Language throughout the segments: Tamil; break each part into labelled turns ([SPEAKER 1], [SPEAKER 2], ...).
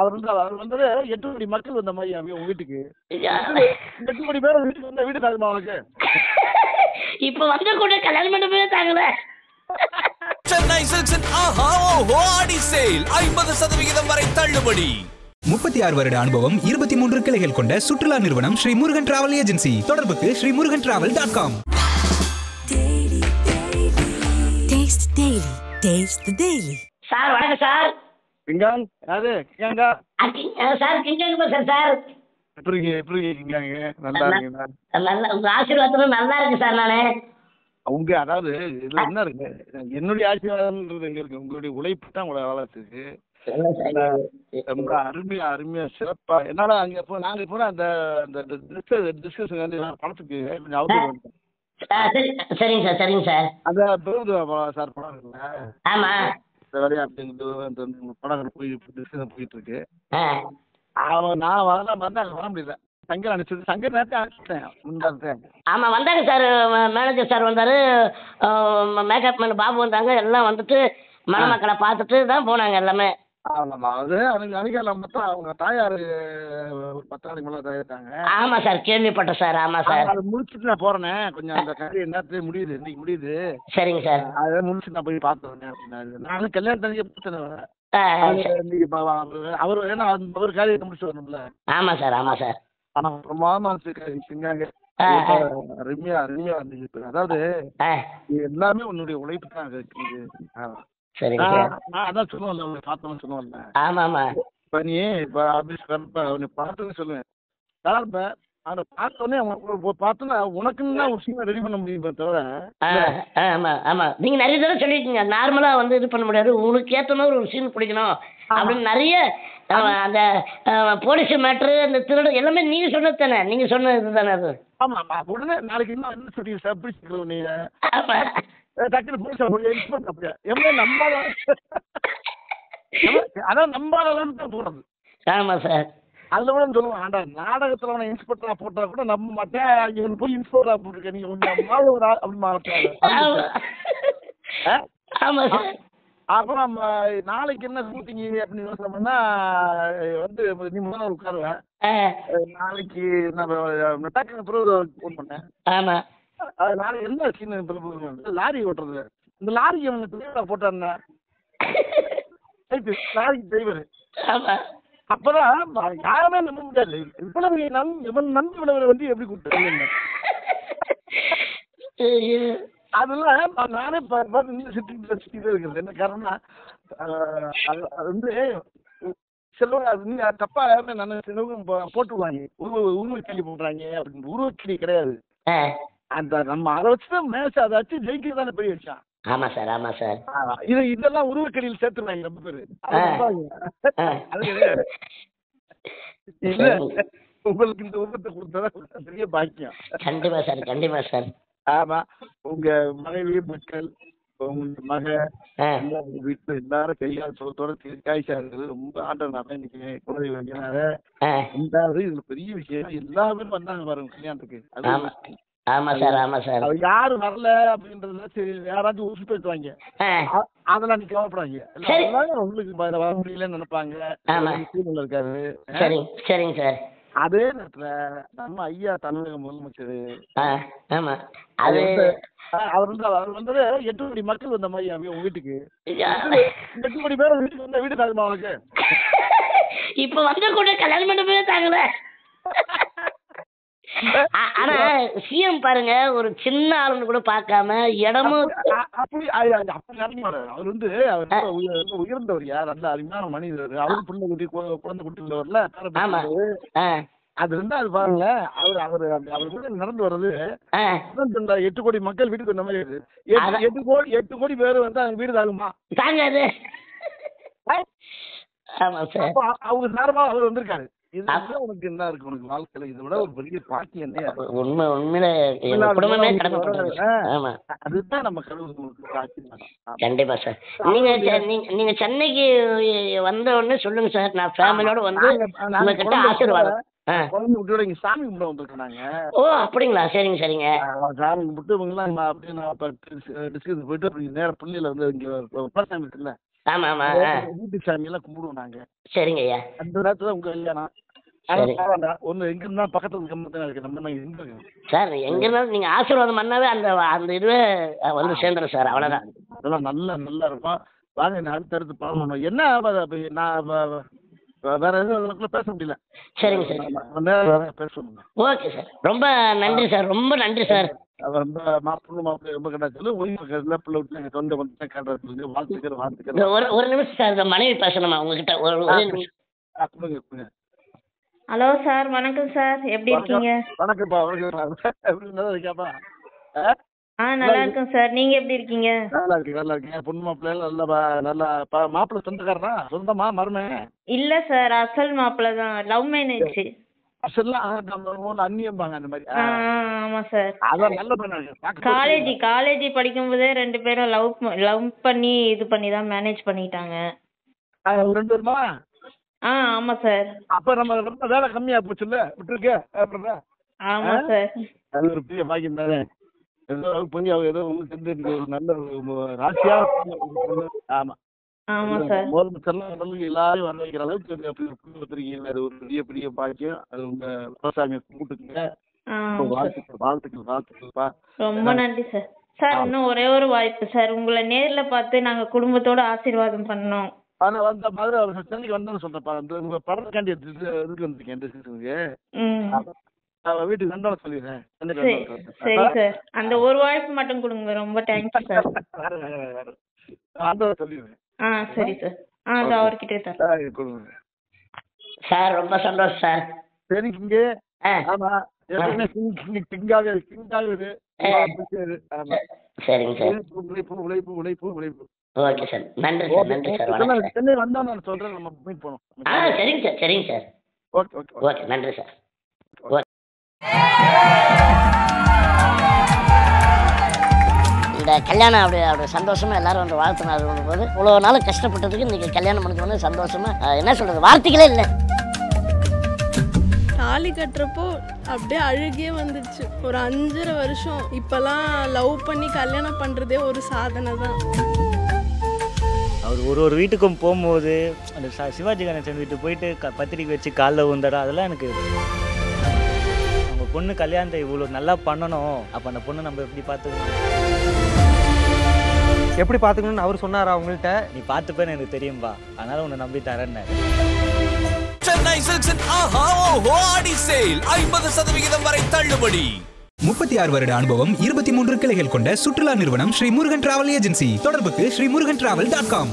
[SPEAKER 1] அவர் வந்தது 8 கோடி மக்கள் வந்த மாதிரி உங்க வீட்டுக்கு 8 கோடி பேர் வீட்டுக்கு வந்த வீடு தாக்குமா அவனுக்கு?
[SPEAKER 2] இப்ப வந்த கூட கல்யாணம் பண்ணவே தாங்கல.
[SPEAKER 3] சென்னை சில்க்ஸின் ஆஹா ஓஹோ ஆடி சேல் 50% வரை தள்ளுபடி.
[SPEAKER 4] 36 வருட அனுபவம், 23 கிளைகள் கொண்ட சுற்றுலா நிறுவனம் ஸ்ரீ முருகன் டிராவல் ஏஜென்சி. தொடர்புக்கு sreemurugantravel.com.
[SPEAKER 2] சார் வணக்கம் சார்.
[SPEAKER 1] கிங்காங் யாரு? கிங்காங்கா
[SPEAKER 2] சார் கிங்காங்க பேசுறேன் சார்.
[SPEAKER 1] எப்படி கிங்காங்க? நல்லா இருக்கீங்களா?
[SPEAKER 2] நல்லா உங்க ஆசீர்வாதத்துல நல்லா இருக்கு சார். நானு
[SPEAKER 1] உங்க அதாவது இதுல என்ன இருக்கு, என்னுடைய ஆசீர்வாதம்ன்றது எங்க இருக்கு? உங்களுடைய உழைப்பு தான் உங்களை வளர்த்துக்கு. ரொம்ப அருமையா அருமையா சிறப்பா. என்னால அங்க நாங்க போன அந்த டிஸ்கஷன் வந்து படத்துக்கு கொஞ்சம் அவசரம்.
[SPEAKER 2] சரிங்க சார் சரிங்க சார்.
[SPEAKER 1] அந்த பெருது சார் படம் இருக்குல்ல,
[SPEAKER 2] ஆமா
[SPEAKER 1] வேலையா அப்படிங்கிறது படம் போயிட்டு இருக்கு. நான் வர முடியல. சங்கர் அனுப்பிச்சு சங்கர் நேரத்தை அனுப்பிச்சிட்டேன்.
[SPEAKER 2] ஆமா வந்தாங்க சார். மேனேஜர் சார் வந்தாரு, மேக்கப் மேன் பாபு வந்தாங்க. எல்லாம் வந்துட்டு மணமக்களை பார்த்துட்டு தான் போனாங்க எல்லாமே.
[SPEAKER 1] ஆமாம்மா, அது அன்னைக்கு மொத்தம் அவங்க தாயார் ஒரு 10 நாளைக்கு மேலே தாயிருக்காங்க.
[SPEAKER 2] ஆமா சார் கேள்விப்பட்டேன் சார். ஆமா சார்.
[SPEAKER 1] அதை முடிச்சுட்டு நான் போறேனே, கொஞ்சம் அந்த கறி நேரத்துலேயே முடியுது, இன்னைக்கு முடியுது.
[SPEAKER 2] சரிங்க சார்.
[SPEAKER 1] அதை முடிச்சுட்டு நான் போய் பார்த்து வரேன் அப்படின்னாரு. நான் கல்யாணத்துக்கு பார்த்தேன். இன்னைக்கு அவர் ஏன்னா அவர் காரியத்தை முடிச்சு வரணும்ல.
[SPEAKER 2] ஆமா சார் ஆமா சார்.
[SPEAKER 1] ஆனா பிரமாதமா செஞ்சாங்க. அருமையா அருமையா இருந்துச்சு. அதாவது எல்லாமே உன்னுடைய உழைப்பு தான் இருக்குது.
[SPEAKER 2] சரிங்க சார்.
[SPEAKER 1] நான் அதான் சொல்லுவேன்ல, உங்களை பார்த்தோம்னு சொல்லுவேன்ல.
[SPEAKER 2] ஆமா ஆமா.
[SPEAKER 1] இப்ப நீ இப்ப ஆபீஸ் உன்னை பார்த்துன்னு சொல்லுவேன். இப்ப அதை பார்த்தோன்னே பார்த்தோன்னா உனக்குன்னு தான் ஒரு சீனை ரெடி பண்ண முடியும் தவிர.
[SPEAKER 2] ஆமா ஆமா. நீங்க நிறைய தடவை சொல்லிருக்கீங்க, நார்மலா வந்து இது பண்ண முடியாது, உங்களுக்கு ஏற்ற மாதிரி ஒரு சீன் பிடிக்கணும் அப்படின்னு நிறைய. அந்த போலீஸ் மேட்ரு, அந்த திருடு எல்லாமே நீங்க சொன்னது தானே? நீங்க சொன்னது இதுதானே அது?
[SPEAKER 1] ஆமா ஆமா. உடனே நாளைக்கு இன்னும் என்ன சொல்லி பிடிச்சிக்கிறோம் நீ டக்குனு போலீஸ் அப்படியா எவ்வளோ நம்பாத, அதான் நம்பாதவன்னு தான் போறது.
[SPEAKER 2] ஆமா சார்.
[SPEAKER 1] அதில் கூட சொல்லுவான், ஆண்டா நாடகத்தில் அவனை இன்ஸ்பெக்டரா போட்டா கூட நம்ப மாட்டேன், இவன் போய் இன்ஸ்பெக்டரா போட்டிருக்க நீங்க கொஞ்சம் ஒரு அப்படி மாட்டாங்க.
[SPEAKER 2] ஆமா சார்.
[SPEAKER 1] அப்புறம் நாளைக்கு என்ன ஷூட்டிங் அப்படின்னு யோசனைன்னா வந்து நீ முதல்ல உட்காருவேன். நாளைக்கு நம்ம டக்குனு ஃபோன் பண்ணேன்.
[SPEAKER 2] ஆமா.
[SPEAKER 1] நாளைக்கு என்ன சீன்? லாரி ஓட்டுறது. இந்த லாரிக்கு அவனுக்கு டிரைவரா போட்டாருன்னா லாரிக்கு டிரைவர். அப்பதான் யாருமே நம்ப முடியாது. இவ்வளவு நம்பி விடவரை வந்து எப்படி கூப்பிட்டு அதெல்லாம் நானே சுத்திட்டு இருக்கிறது. என்ன காரணம்னா அது வந்து சில தப்பா நான் போட்டுருவாங்க, உருவக்கேள்வி போடுறாங்க அப்படின்னு. உருவக்கேள்வி கிடையாது. அந்த நம்ம அதை வச்சுதான் மேட்ச், அதை வச்சு ஜெயிக்கிறது தானே பெரிய விஷயம்.
[SPEAKER 2] ஆமா சார் ஆமா சார்.
[SPEAKER 1] இதெல்லாம் உருவக்கடியில் சேர்த்துருவாங்க ரொம்ப பேரு. உங்களுக்கு இந்த உருவத்தை கொடுத்ததா பெரிய பாக்கியம்.
[SPEAKER 2] கண்டிப்பா சார் கண்டிப்பா சார்.
[SPEAKER 1] ஆமா. உங்க மனைவி மக்கள் உங்க மக வீட்டுல எல்லாரும் கையால் சோத்தோட காய்ச்சா இருக்குது. ரொம்ப ஆண்டவன் இன்னைக்கு குழந்தை வைக்கிறாரு. ரெண்டாவது இதுல பெரிய விஷயம், எல்லாமே வந்தாங்க பாருங்க கல்யாணத்துக்கு. அது
[SPEAKER 2] ஆமா சார் ஆமா சார்.
[SPEAKER 1] யாரு வரல அப்படின்றதுல சரி யாராச்சும் ஊசி பேசுவாங்க, அதெல்லாம் நீ கவலைப்படாங்க. உங்களுக்கு வர முடியலன்னு நினைப்பாங்க, இருக்காரு.
[SPEAKER 2] சரிங்க சார்.
[SPEAKER 1] அதே நேரத்துல நம்ம ஐயா தமிழக முதலமைச்சர் அவர் வந்தது 8 கோடி மக்கள் வந்த மாதிரி உங்க வீட்டுக்கு 8 கோடி பேர் வீட்டுக்கு வந்த வீடு தாக்குமா அவனுக்கு?
[SPEAKER 2] இப்ப வந்த கூட கல்யாணம் பண்ணவே தாங்கல. ஆனா சிஎம் பாருங்க, ஒரு சின்ன ஆளுன்னு கூட பார்க்காம இடமும்
[SPEAKER 1] அப்படி நினைக்க மாட்டாரு. அவர் வந்து உயர்ந்தவர், யார் நல்ல அருமையான மனிதர். அவரு பிள்ளை குட்டி குழந்தை குட்டி உள்ளவர்ல. அது இருந்தா அது பாருங்க, அவர் கூட நடந்து வர்றது 8 கோடி மக்கள் வீட்டுக்கு வந்த மாதிரி இருக்கு. 8 கோடி பேர் வந்து அவங்க வீடு தாங்குமா?
[SPEAKER 2] தாங்காது.
[SPEAKER 1] அவங்க சார்பா அவர் வந்திருக்காரு. உனக்கு என்ன இருக்கு உனக்கு வாழ்க்கையில? இதை விட ஒரு பெரிய பாக்கி என்ன? அதுதான் நம்ம கடவுள்.
[SPEAKER 2] கண்டிப்பா சார். நீங்க சென்னைக்கு வந்த உடனே சொல்லுங்க சார், நான் ஃபேமிலியோட வந்து உங்ககிட்ட ஆசீர்வாதம்.
[SPEAKER 1] குழந்தை குட்டியோட இங்க சாமி கும்பிட வந்துருக்காங்க.
[SPEAKER 2] ஓ அப்படிங்களா? சரிங்க சரிங்க.
[SPEAKER 1] சாமி கும்பிட்டு இவங்கெல்லாம் அப்படியே நான் டிஸ்கஸ் போயிட்டு நேரம் பிள்ளையில வந்து இங்க சாமி இருக்குல்ல,
[SPEAKER 2] ஆமா ஆமா.
[SPEAKER 1] வீட்டு சாமி எல்லாம் கும்பிடுவோம் நாங்க.
[SPEAKER 2] சரிங்க ஐயா.
[SPEAKER 1] அந்த நேரத்துல உங்க கல்யாணம். ஒண்ணு எங்க இருந்தா பக்கத்துல கம்மத்தான் இருக்கு. நம்ம எங்க இருக்கோம்
[SPEAKER 2] சார், எங்க இருந்தாலும் நீங்க ஆசீர்வாதம் பண்ணாவே அந்த இதுவே வந்து சேர்ந்துடும் சார். அவ்வளவுதான்.
[SPEAKER 1] அதெல்லாம் நல்லா இருக்கும். வாங்க அடுத்தடுத்து பண்ணணும். என்ன நான் வேற எதுவும் பேச முடியல.
[SPEAKER 2] சரிங்க சார்.
[SPEAKER 1] பேசணும்.
[SPEAKER 2] ஓகே சார், ரொம்ப நன்றி சார், ரொம்ப நன்றி சார்.
[SPEAKER 1] ரொம்ப மாப்பிள்ளை ரொம்ப கட்டாச்சு. ஒய்ஃபு பிள்ளை விட்டு சொந்த வந்து கேட்டது வாழ்த்துக்கிறேன்.
[SPEAKER 2] ஒரு நிமிஷம் சார், இந்த மனைவி பேசணுமா உங்ககிட்ட? ஒரு நிமிஷம்.
[SPEAKER 5] ஹலோ சார், வணக்கம் சார், எப்படி இருக்கீங்க?
[SPEAKER 1] வணக்கம்ப்பா. வணக்கம்.
[SPEAKER 5] நல்லா இருக்கேன் சார், நீங்க எப்படி இருக்கீங்க?
[SPEAKER 1] நல்லா இருக்கேன். பொண்ணு மாப்பிள்ளை நல்லா மாப்பிள்ளை சொந்தக்காரனா? சொந்தமா மருமே?
[SPEAKER 5] இல்ல சார், அசல் மாப்பிள்ளை தான். Love marriage.
[SPEAKER 1] அசல்லாம் அந்நியம்பாங்க அந்த மாதிரி.
[SPEAKER 5] ஆமா சார்.
[SPEAKER 1] அதான் நல்ல பண்ணாங்க.
[SPEAKER 5] காலேஜ் படிக்கும் போதே 2 பேரும் லவ் பண்ணி இது பண்ணி தான் மேனேஜ் பண்ணிட்டாங்க.
[SPEAKER 1] 2 பேருமா?
[SPEAKER 5] ஆமா சார்.
[SPEAKER 1] அப்ப நம்ம ரொம்ப வேலை கம்மியா போச்சுல்ல, விட்டுருக்க.
[SPEAKER 5] ஆமா சார்.
[SPEAKER 1] அது ஒரு பெரிய பாக்கியம் தானே. ஏதோ நல்ல ராசியா. ஆமா
[SPEAKER 5] ஆமா சார்.
[SPEAKER 1] முதலமைச்சர்லாம் எல்லாரும் வர வைக்கிற அளவுக்கு அப்படி வச்சிருக்கீங்க. அது ஒரு பெரிய பெரிய பாக்கியம். அது உங்க விவசாயியை கூப்பிட்டுக்குங்க. வாழ்த்துக்கள்ப்பா.
[SPEAKER 5] ரொம்ப நன்றி சார். சார், இன்னும் ஒரே ஒரு வாய்ப்பு சார். உங்களை நேர்ல பார்த்து நாங்க குடும்பத்தோட ஆசீர்வாதம் பண்ணோம்.
[SPEAKER 1] ஆனா வந்த மாதிரி சென்னைக்கு வந்தேன்னு சொல்றப்பா. உங்க படத்துக்காண்டி இதுக்கு வந்துருக்கேன். வீட்டுக்கு வந்தாலும் சொல்லிடுறேன்.
[SPEAKER 5] சரி சார், அந்த ஒரு வாய்ப்பு மட்டும் கொடுங்க. ரொம்ப தேங்க்ஸ் சார்.
[SPEAKER 1] சொல்லிடுறேன்.
[SPEAKER 5] சரி சார். அது அவர்கிட்டே சார்
[SPEAKER 1] கொடுங்க
[SPEAKER 2] சார். ரொம்ப சந்தோஷம் சார்.
[SPEAKER 1] சரி. இங்க ஆமா திங்காவே.
[SPEAKER 2] சரிங்க சார்.
[SPEAKER 1] உழைப்பு.
[SPEAKER 2] ஓகே சார், நன்றி சார். நன்றி சார்.
[SPEAKER 1] சென்னை வந்தா நான் சொல்றேன், நம்ம மீட் பண்ணுவோம்.
[SPEAKER 2] சரிங்க சார். சரிங்க சார். ஓகே, நன்றி சார். இந்த கல்யாணம் அப்படி சந்தோஷமா எல்லாரும் வந்து வாழ்த்துனாரு போது, இவ்வளோ நாள் கஷ்டப்பட்டதுக்கு இன்னைக்கு கல்யாணம் முடிஞ்சோன்னு சந்தோஷமா என்ன சொல்றது, வார்த்தைகளே இல்லை.
[SPEAKER 6] தாலி கட்டுறப்போ அப்படியே அழுகே வந்துடுச்சு. ஒரு 5.5 வருஷம். இப்பெல்லாம் லவ் பண்ணி கல்யாணம் பண்றதே ஒரு சாதனை தான்.
[SPEAKER 7] அவர் ஒரு வீட்டுக்கும் போகும்போது அந்த சிவாஜி கணேசன் வீட்டுக்கு போயிட்டு பத்திரிக்கை வச்சு காலில் ஊந்தாரா, அதெல்லாம் எனக்கு அவங்க பொண்ணு கல்யாணத்தை இவ்வளோ நல்லா பண்ணணும். அப்போ அந்த பொண்ணு நம்ம எப்படி
[SPEAKER 8] பார்த்துக்கணும்னு அவர் சொன்னாரா உங்கள்கிட்ட?
[SPEAKER 7] நீ பார்த்துப்பேன்னு எனக்கு தெரியும்பா, அதனால உன்னை நம்பி தரேன்னு.
[SPEAKER 3] சென்னை சில்க்ஸின் ஆஹா ஓஹோ ஆடி சேல் 50% வரை தள்ளுபடி.
[SPEAKER 4] 36 வருட அனுபவம், 23 கிளைகள் கொண்ட சுற்றுலா நிறுவனம் ஸ்ரீ முருகன் டிராவல் ஏஜென்சி. தொடர்புக்கு sreemurugantravel.com.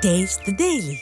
[SPEAKER 9] Taste the Daily.